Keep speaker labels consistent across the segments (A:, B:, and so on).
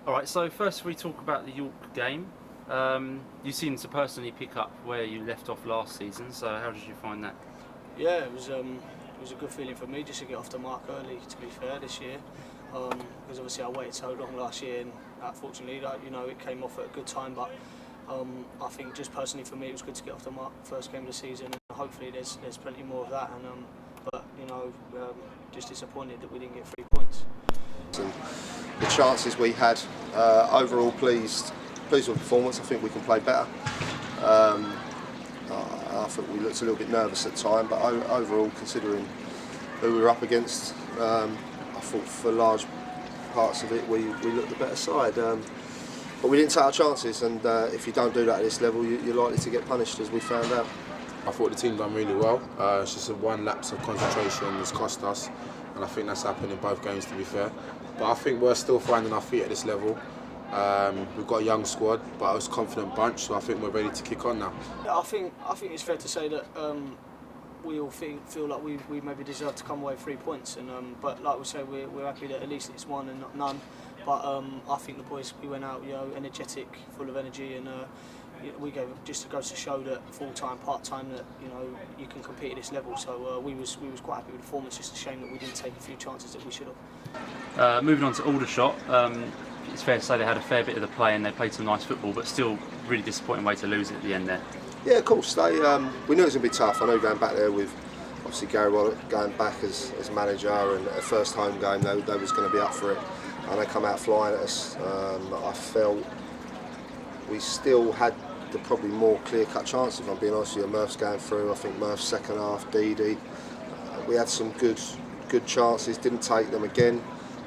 A: All right, so first we talk about the York game. You seem to personally pick up where you left off last season, so how did you find that?
B: Yeah, it was a good feeling for me just to get off the mark early. To be fair, this year, because obviously I waited so long last year, and unfortunately, it came off at a good time. But I think just personally for me, it was good to get off the mark first game of the season, and hopefully there's plenty more of that. And just disappointed that we didn't get 3 points.
C: And the chances we had, overall pleased with the performance. I think we can play better. I think we looked a little bit nervous at time, but overall, considering who we were up against, I thought for large parts of it we looked the better side. But we didn't take our chances, and if you don't do that at this level, you're likely to get punished, as we found out.
D: I thought the team done really well. It's just one lapse of concentration that's cost us, and I think that's happened in both games, to be fair. But I think we're still finding our feet at this level. We've got a young squad, but I was a confident bunch, so I think we're ready to kick on now.
B: I think it's fair to say that we all feel like we maybe deserve to come away with 3 points, and but like we say, we're happy that at least it's one and not none. But I think the boys, we went out energetic, full of energy, and we gave just goes to show that full time, part time, that you can compete at this level. So we was quite happy with the performance. Just a shame that we didn't take a few chances that we should have.
A: Moving on to Aldershot, it's fair to say they had a fair bit of the play and they played some nice football, but still really disappointing way to lose it at the end there.
C: Yeah, of course. We knew it was going to be tough. I know going back there with obviously Gary Wallace going back as manager, and a first home game, they was going to be up for it, and they come out flying at us. I felt we still had the probably more clear-cut chance, if I'm being honest with you. Murph's going through. I think Murph's second half, Didi. We had some good chances, didn't take them again,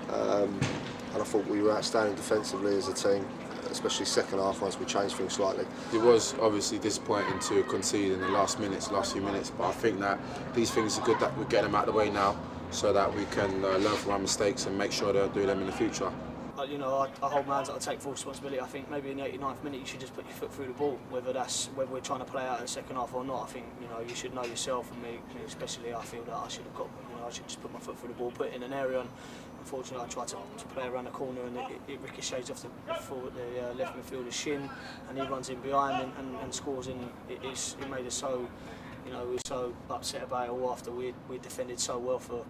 C: and I thought we were outstanding defensively as a team, especially second half once we changed things slightly.
D: It was obviously disappointing to concede in the last few minutes, but I think that these things are good that we're getting them out of the way now, so that we can learn from our mistakes and make sure they don't do them in the future.
B: I hold my hands up, I take full responsibility. I think maybe in the 89th minute you should just put your foot through the ball, whether we're trying to play out in the second half or not. I think you should know yourself, and me especially. I feel that I should have I should just put my foot through the ball, put it in an area, and unfortunately I tried to play around the corner, and it ricochets off the left midfielder's shin, and he runs in behind and scores. And it made us so we were so upset about it all after we defended so well for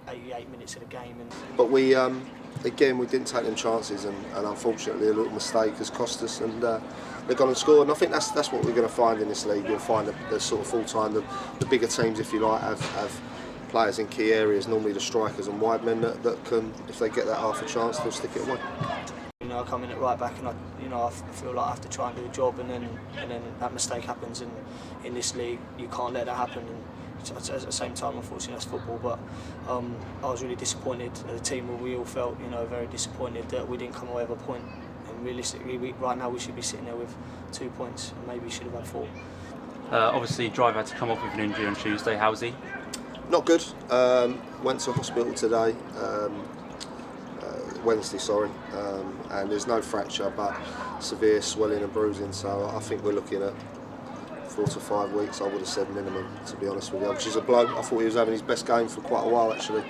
B: 88 minutes of the game.
C: But we didn't take them chances, and unfortunately a little mistake has cost us, and they've gone and scored. And I think that's what we're going to find in this league. You'll find the sort of full time, the bigger teams, if you like, have players in key areas, normally the strikers and wide men that can, if they get that half a chance, they'll stick it away.
B: I come in at right back, and I feel like I have to try and do a job, and then that mistake happens, and in this league you can't let that happen. And at the same time, unfortunately, that's football. But I was really disappointed as a team. We all felt very disappointed that we didn't come away with a point. And realistically, right now we should be sitting there with 2 points, and maybe we should have had 4.
A: Obviously, Driver had to come off with an injury on Tuesday. How's he?
C: Not good. Went to hospital today, Wednesday, sorry, and there's no fracture, but severe swelling and bruising. So I think we're looking at 4 to 5 weeks. I would have said minimum, to be honest with you, which is a blow. I thought he was having his best game for quite a while actually.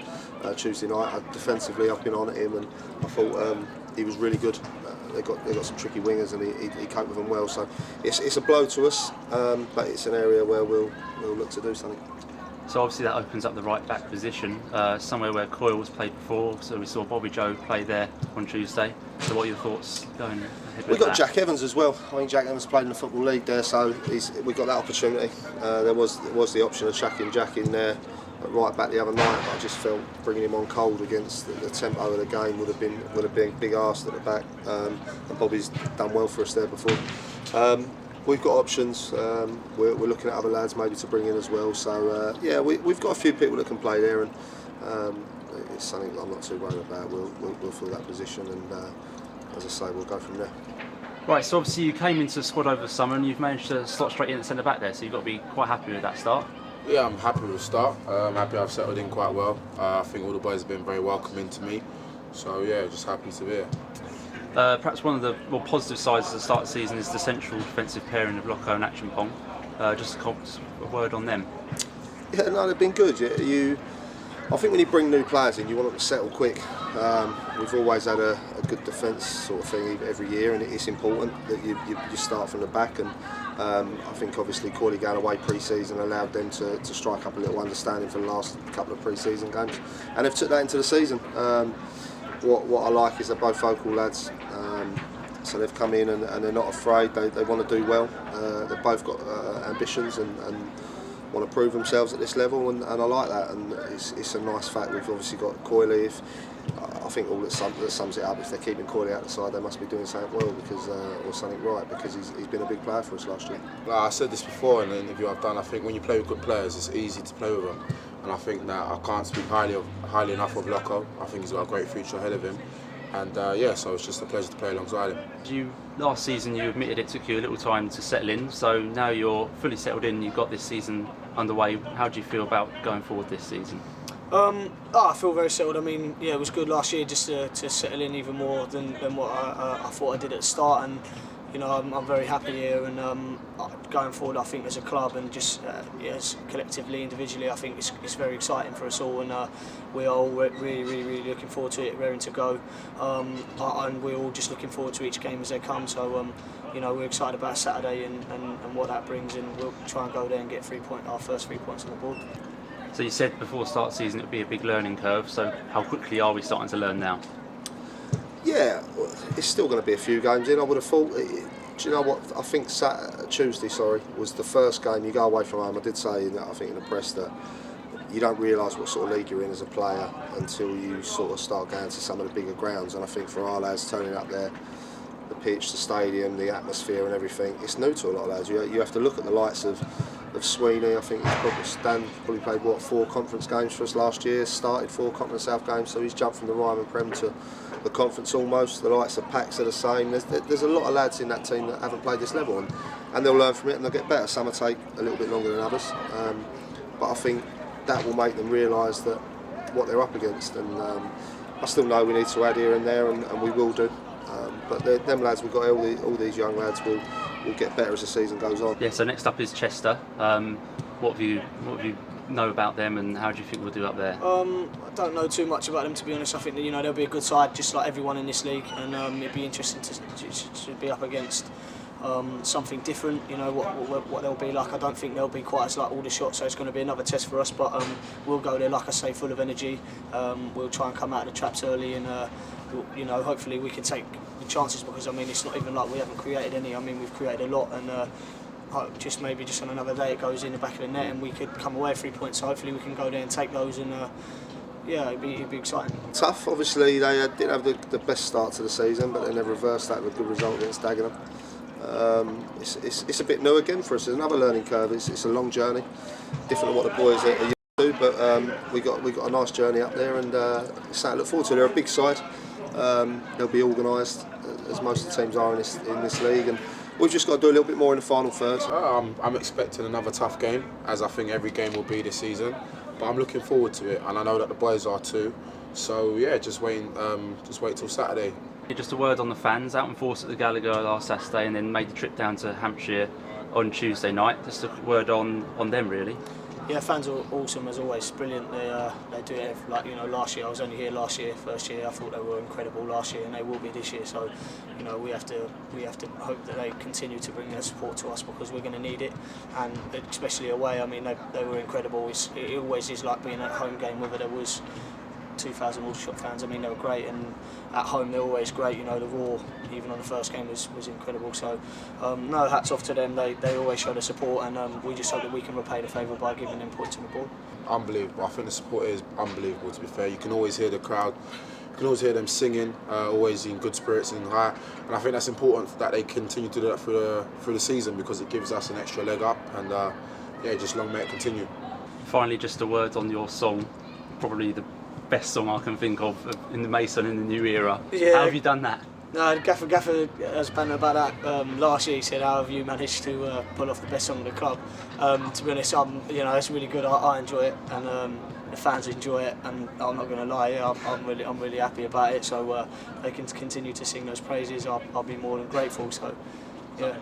C: Tuesday night, defensively, I've been on at him, and I thought he was really good. They got some tricky wingers, and he coped with them well. So it's a blow to us, but it's an area where we'll look to do something.
A: So obviously that opens up the right back position, somewhere where Coyle's played before. So we saw Bobby Joe play there on Tuesday. So what are your thoughts going ahead with
C: We've got
A: that?
C: Jack Evans as well. I think Jack Evans played in the Football League there, so we got that opportunity. There was the option of chucking Jack in there at right back the other night, but I just felt bringing him on cold against the tempo of the game would have been big arse at the back. And Bobby's done well for us there before. We've got options. We're looking at other lads maybe to bring in as well. So we've got a few people that can play there, and it's something that I'm not too worried about. We'll fill that position, and as I say, we'll go from there.
A: Right, so obviously you came into the squad over the summer and you've managed to slot straight in at centre back there, so you've got to be quite happy with that start.
D: Yeah, I'm happy with the start. I'm happy I've settled in quite well. I think all the boys have been very welcoming to me. So yeah, just happy to be here.
A: Perhaps one of the more positive sides of the start of the season is the central defensive pairing of Loco and Action Pong. Just a word on them.
C: Yeah, no, they've been good. I think when you bring new players in, you want them to settle quick. We've always had a good defence sort of thing every year, and it's important that you start from the back. And I think obviously Corley going away pre-season allowed them to strike up a little understanding for the last couple of pre-season games, and they've took that into the season. What I like is they're both vocal lads. So they've come in and they're not afraid. They want to do well. They've both got ambitions and want to prove themselves at this level, and I like that. And it's a nice fact. We've obviously got Coyley. I think all that sums it up. If they're keeping Coyley out the side, they must be doing something well or something right, because he's been a big player for us last year.
D: Like I said this before in the interview I've done. I think when you play with good players, it's easy to play with them, and I think that I can't speak highly enough of Loco. I think he's got a great future ahead of him. And so it's just a pleasure to play alongside him.
A: Last season you admitted it took you a little time to settle in, so now you're fully settled in, you've got this season underway. How do you feel about going forward this season?
B: I feel very settled. I mean, yeah, it was good last year just to settle in even more than what I thought I did at the start, and you know, I'm very happy here, and going forward I think as a club and just yes, collectively, individually, I think it's very exciting for us all, and we are all really looking forward to it, raring to go, and we're all just looking forward to each game as they come. So you know, we're excited about Saturday and what that brings, and we'll try and go there and get our first 3 points on the board.
A: So you said before the start of the season it would be a big learning curve, so how quickly are we starting to learn now?
C: Yeah, it's still going to be a few games in, I would have thought. Do you know what? I think Tuesday was the first game you go away from home. I did say that, I think in the press, that you don't realise what sort of league you're in as a player until you sort of start going to some of the bigger grounds. And I think for our lads turning up there, the pitch, the stadium, the atmosphere and everything, it's new to a lot of lads. You have to look at the likes of Sweeney. I think Stan probably played 4 conference games for us last year, started 4 Conference South games, so he's jumped from the Ryman Prem to the conference almost. The likes of Pax are the same. There's a lot of lads in that team that haven't played this level, and they'll learn from it and they'll get better. Some will take a little bit longer than others, but I think that will make them realise that what they're up against. And I still know we need to add here and there, and we will do. But them lads, we've got all these young lads will get better as the season goes on.
A: Yeah. So next up is Chester. What have you know about them, and how do you think we'll do up there?
B: I don't know too much about them, to be honest. I think that, you know, they'll be a good side, just like everyone in this league, and it'd be interesting to be up against something different. You know what they'll be like. I don't think they'll be quite as like Aldershot, so it's going to be another test for us. But we'll go there, like I say, full of energy. We'll try and come out of the traps early, and you know, hopefully we can take the chances, because I mean, it's not even like we haven't created any. I mean, we've created a lot, and just on another day it goes in the back of the net and we could come away 3 points. So hopefully we can go there and take those, and yeah, it'd be exciting.
C: Tough, obviously. They didn't have the best start to the season, but then they reversed that with a good result against Dagenham. It's a bit new again for us. It's another learning curve. It's a long journey, different to what the boys are used to. But we got a nice journey up there, and it's something to look forward to. They're a big side. They'll be organised, as most of the teams are in this league, and we've just got to do a little bit more in the final third.
D: I'm expecting another tough game, as I think every game will be this season. But I'm looking forward to it, and I know that the boys are too. So yeah, just wait till Saturday.
A: Just a word on the fans out in force at the Gallagher last Saturday, and then made the trip down to Hampshire on Tuesday night. Just a word on them, really.
B: Yeah, fans are awesome as always, brilliant. They do it like, you know, last year. I was only here last year, first year. I thought they were incredible last year, and they will be this year. So, you know, we have to hope that they continue to bring their support to us, because we're going to need it, and especially away. I mean, they were incredible. It always is like being at a home game, whether there was 2,000 Aldershot fans. I mean, they were great, and at home they're always great. You know, the roar, even on the first game, was incredible. So, no, hats off to them. They always show the support, and we just hope that we can repay the favour by giving them points on the board.
D: Unbelievable. I think the support is unbelievable, to be fair. You can always hear the crowd. You can always hear them singing, always in good spirits and high. And I think that's important that they continue to do that through the season, because it gives us an extra leg up. And yeah, just long may it continue.
A: Finally, just a word on your song, probably the best song I can think of in the Mason in the new era.
B: Yeah.
A: How have you done that?
B: No, Gaffer has been about that last year. He said, "How have you managed to pull off the best song in the club?" To be honest, you know, it's really good. I enjoy it, and the fans enjoy it. And I'm not going to lie, yeah, I'm really happy about it. So they can continue to sing those praises. I'll be more than grateful. So, yeah.